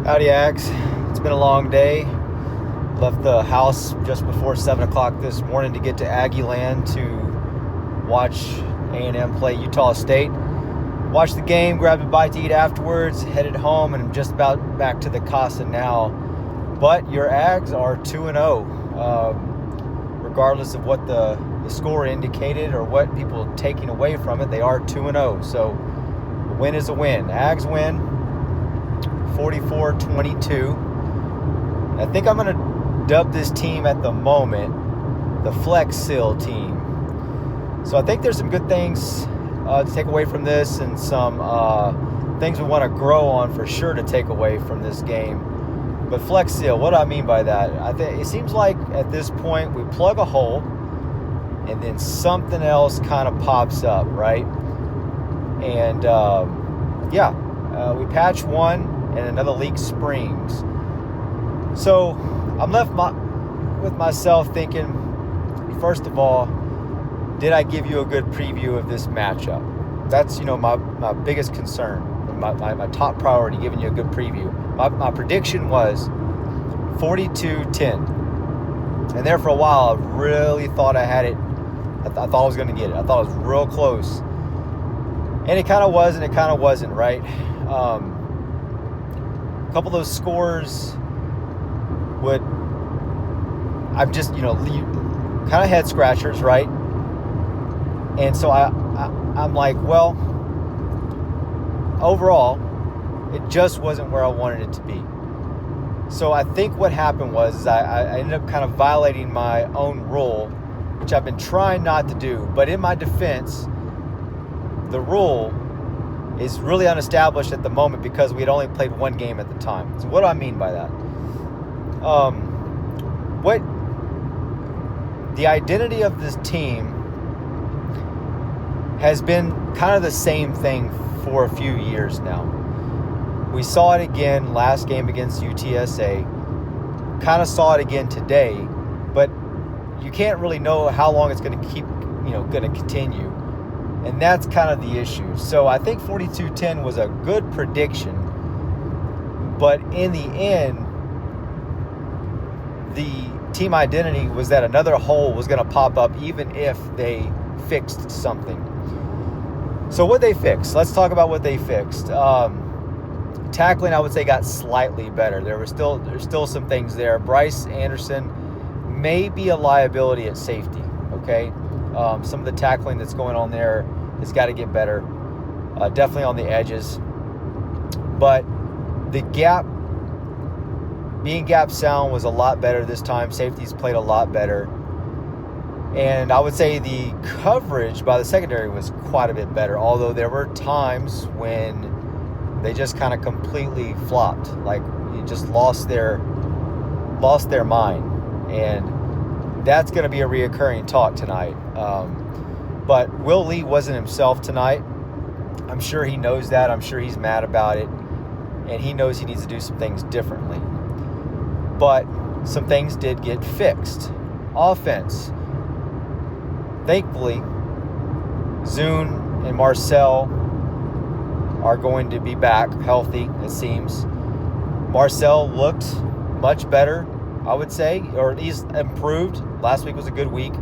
Howdy, Ags. It's been a long day. Left the house just before 7 o'clock this morning to get to Aggie Land to watch A&M play Utah State. Watched the game, grabbed a bite to eat afterwards, headed home, and I'm just about back to the casa now. But your Ags are 2-0. Regardless of what the score indicated or what people are taking away from it, they are 2-0. So a win is a win. Ags win 44-22. I think I'm going to dub this team at the moment the Flex Seal team. So I think there's some good things to take away from this, and some things we want to grow on for sure to take away from this game. But Flex Seal, what do I mean by that? I think it seems like at this point we plug a hole and then something else kind of pops up, right? And we patch one and another leak springs. So I'm left with myself thinking, first of all, did I give you a good preview of this matchup? That's, my biggest concern, my top priority, giving you a good preview. My prediction was 42-10. And there for a while, I really thought I had it. I thought I was going to get it. I thought it was real close. And it kind of was, and it kind of wasn't, right? A couple of those scores I'm just, kind of head scratchers, right? And so I'm like, well, overall, it just wasn't where I wanted it to be. So I think what happened was I ended up kind of violating my own rule, which I've been trying not to do. But in my defense, the rule is really unestablished at the moment because we had only played one game at the time. So what do I mean by that? The identity of this team has been kind of the same thing for a few years now. We saw it again last game against UTSA. Kind of saw it again today, but you can't really know how long it's going to keep, going to continue. And that's kind of the issue. So I think 42-10 was a good prediction, but in the end, the team identity was that another hole was going to pop up even if they fixed something. So what they fixed? Let's talk about what they fixed. Tackling, I would say, got slightly better. There's still some things there. Bryce Anderson may be a liability at safety, okay? Some of the tackling that's going on there has got to get better, definitely on the edges. But the being gap sound was a lot better this time. Safeties played a lot better. And I would say the coverage by the secondary was quite a bit better, although there were times when they just kind of completely flopped. Like, you just lost their mind. And that's going to be a reoccurring talk tonight. But Will Lee wasn't himself tonight. I'm sure he knows that. I'm sure he's mad about it. And he knows he needs to do some things differently. But some things did get fixed. Offense. Thankfully, Zune and Marcel are going to be back healthy, it seems. Marcel looked much better, I would say, or at least improved. Last week was a good week.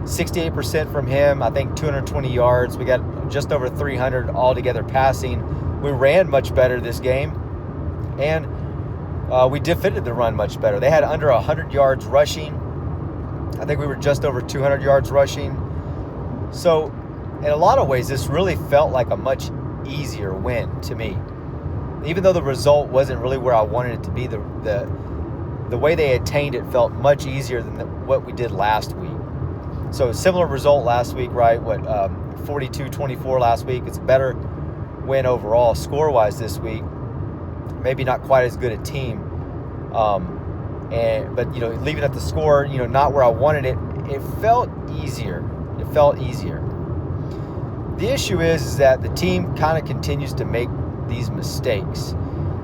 68% from him, I think 220 yards. We got just over 300 altogether passing. We ran much better this game, and we defended the run much better. They had under 100 yards rushing. I think we were just over 200 yards rushing. So in a lot of ways, this really felt like a much easier win to me. Even though the result wasn't really where I wanted it to be, the way they attained it felt much easier than what we did last week. So similar result last week, right? 42-24 last week. It's a better win overall score-wise this week. Maybe not quite as good a team. But leaving at the score, not where I wanted it, it felt easier. The issue is that the team kind of continues to make these mistakes,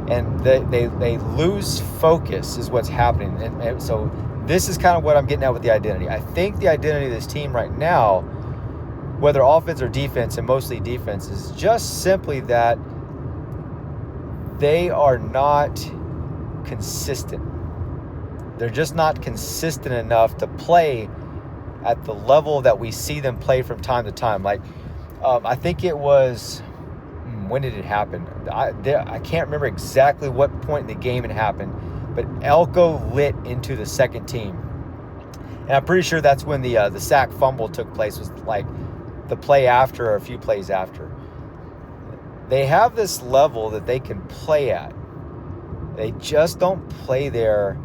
and they lose focus is what's happening. And so this is kind of what I'm getting at with the identity. I think the identity of this team right now, whether offense or defense, and mostly defense, is just simply that they are not consistent. They're just not consistent enough to play at the level that we see them play from time to time. Like, I think it was, when did it happen? I can't remember exactly what point in the game it happened, but Elko lit into the second team. And I'm pretty sure that's when the sack fumble took place, was like the play after or a few plays after. They have this level that they can play at. They just don't play there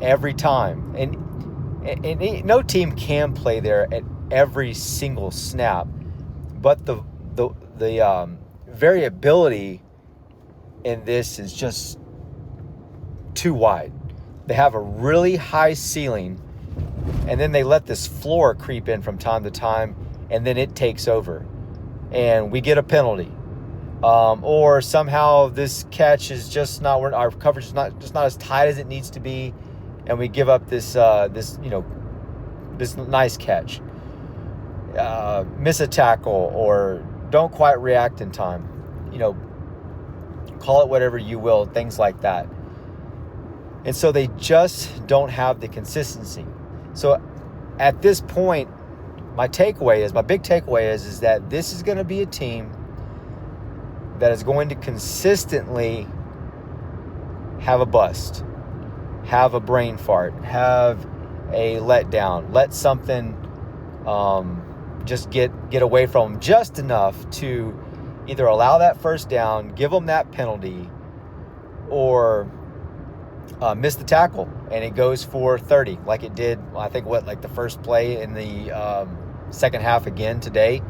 every time. And no team can play there at every single snap. But the variability in this is just too wide. They have a really high ceiling, and then they let this floor creep in from time to time, and then it takes over. And we get a penalty. Or somehow this catch is just not, our coverage is not as tight as it needs to be, and we give up this nice catch. Miss a tackle, or don't quite react in time. Call it whatever you will, things like that. And so they just don't have the consistency. So at this point, my big takeaway is that this is going to be a team that is going to consistently have a bust, have a brain fart, have a letdown, let something just get away from them just enough to either allow that first down, give them that penalty, or miss the tackle, and it goes for 30, like it did, I think, the first play in the second half again today.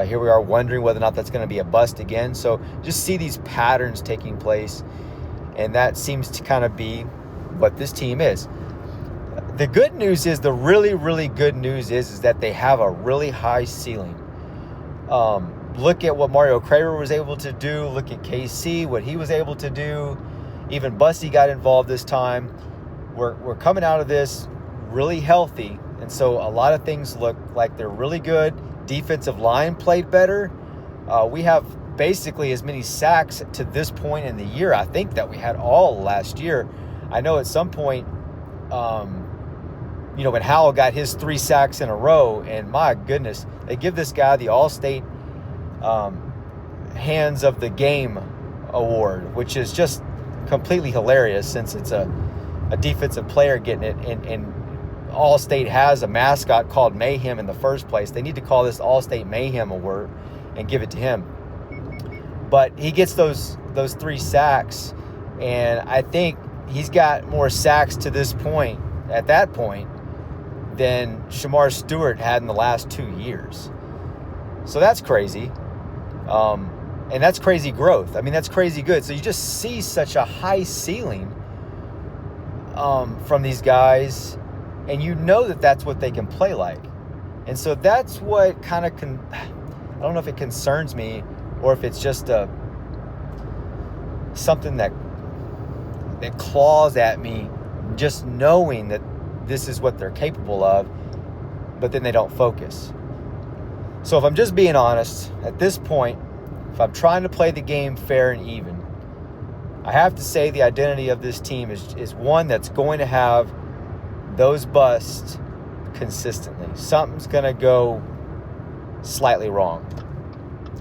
Here we are wondering whether or not that's going to be a bust again. So just see these patterns taking place, and that seems to kind of be what this team is. The good news is, the really, really good news is that they have a really high ceiling. Look at what Mario Craver was able to do. Look at KC, what he was able to do. Even Bussy got involved this time. We're coming out of this really healthy, and so a lot of things look like they're really good. Defensive line played better. We have basically as many sacks to this point in the year, I think, that we had all last year. I know at some point, when Howell got his 3 sacks in a row, and my goodness, they give this guy the All-State Hands of the Game award, which is just completely hilarious since it's a defensive player getting it, and All-State has a mascot called Mayhem in the first place. They need to call this All-State Mayhem award and give it to him. But he gets those 3 sacks, and I think he's got more sacks to this point, at that point, than Shamar Stewart had in the last 2 years. So that's crazy. And that's crazy growth. I mean, that's crazy good. So you just see such a high ceiling from these guys, and you know that that's what they can play like. And so that's what kind of I don't know if it concerns me, or if it's just something that claws at me, just knowing that this is what they're capable of, but then they don't focus. So if I'm just being honest, at this point, if I'm trying to play the game fair and even, I have to say the identity of this team is one that's going to have those busts consistently. Something's going to go slightly wrong.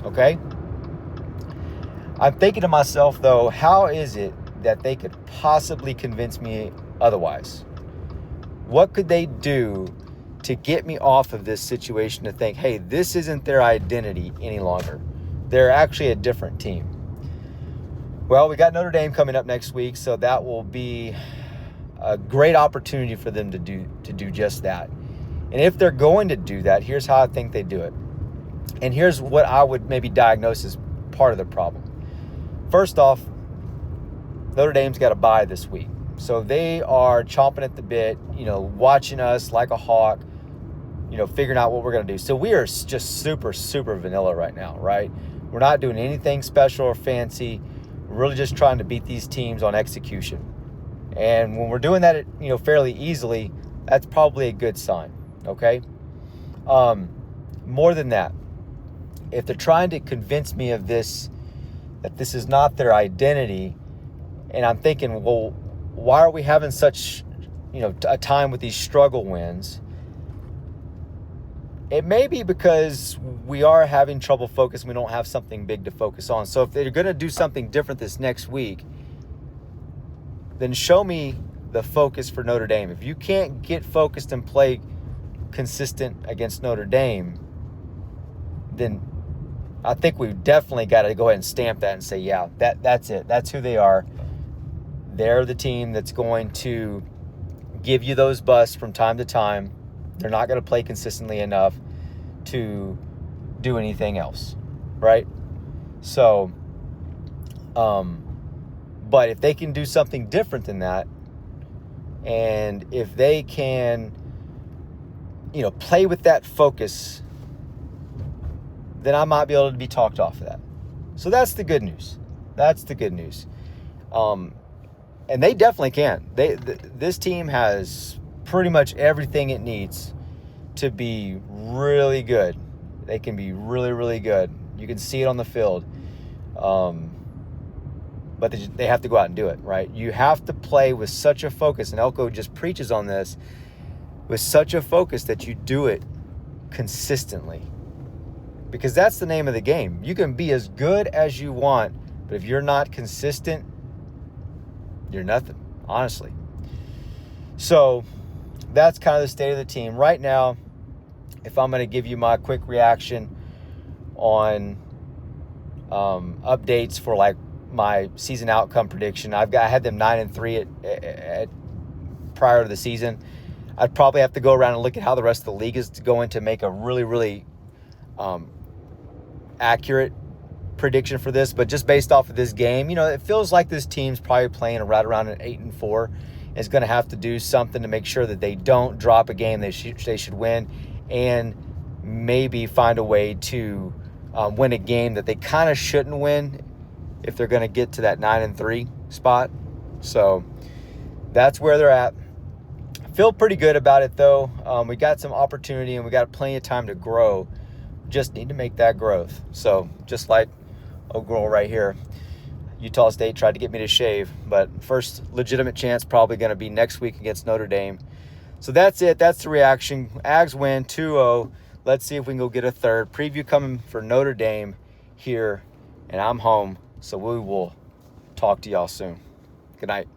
Okay? I'm thinking to myself, though, how is it that they could possibly convince me otherwise? What could they do to get me off of this situation to think, hey, this isn't their identity any longer? They're actually a different team. Well, we got Notre Dame coming up next week, so that will be a great opportunity for them to do just that. And if they're going to do that, here's how I think they do it. And here's what I would maybe diagnose as part of the problem. First off, Notre Dame's got a bye this week. So they are chomping at the bit, watching us like a hawk, figuring out what we're going to do. So we are just super, super vanilla right now, right? We're not doing anything special or fancy. We're really just trying to beat these teams on execution. And when we're doing that, fairly easily, that's probably a good sign, okay? More than that, if they're trying to convince me of this, that this is not their identity, And I'm thinking, well, why are we having such, a time with these struggle wins? It may be because we are having trouble focusing. We don't have something big to focus on. So if they're going to do something different this next week, then show me the focus for Notre Dame. If you can't get focused and play consistent against Notre Dame, then I think we've definitely got to go ahead and stamp that and say, yeah, that's it. That's who they are. They're the team that's going to give you those busts from time to time. They're not going to play consistently enough to do anything else, right? So, but if they can do something different than that, and if they can, play with that focus, then I might be able to be talked off of that. So that's the good news. That's the good news. And they definitely can. This team has pretty much everything it needs to be really good. They can be really, really good. You can see it on the field. But they have to go out and do it, right? You have to play with such a focus, and Elko just preaches on this, with such a focus that you do it consistently. Because that's the name of the game. You can be as good as you want, but if you're not consistent, you're nothing, honestly. So that's kind of the state of the team. Right now, if I'm going to give you my quick reaction on updates for like my season outcome prediction, I had them 9-3 at prior to the season. I'd probably have to go around and look at how the rest of the league is going to make a really, really accurate prediction for this. But just based off of this game, it feels like this team's probably playing right around an 8-4. Is going to have to do something to make sure that they don't drop a game they should win, and maybe find a way to win a game that they kind of shouldn't win if they're going to get to that 9-3 spot. So that's where they're at. Feel pretty good about it, though. We got some opportunity, and we got plenty of time to grow. Just need to make that growth. So just like a girl right here, Utah State tried to get me to shave, but first legitimate chance probably going to be next week against Notre Dame. So that's it. That's the reaction. Ags win 2-0. Let's see if we can go get a third. Preview coming for Notre Dame here, and I'm home. So we will talk to y'all soon. Good night.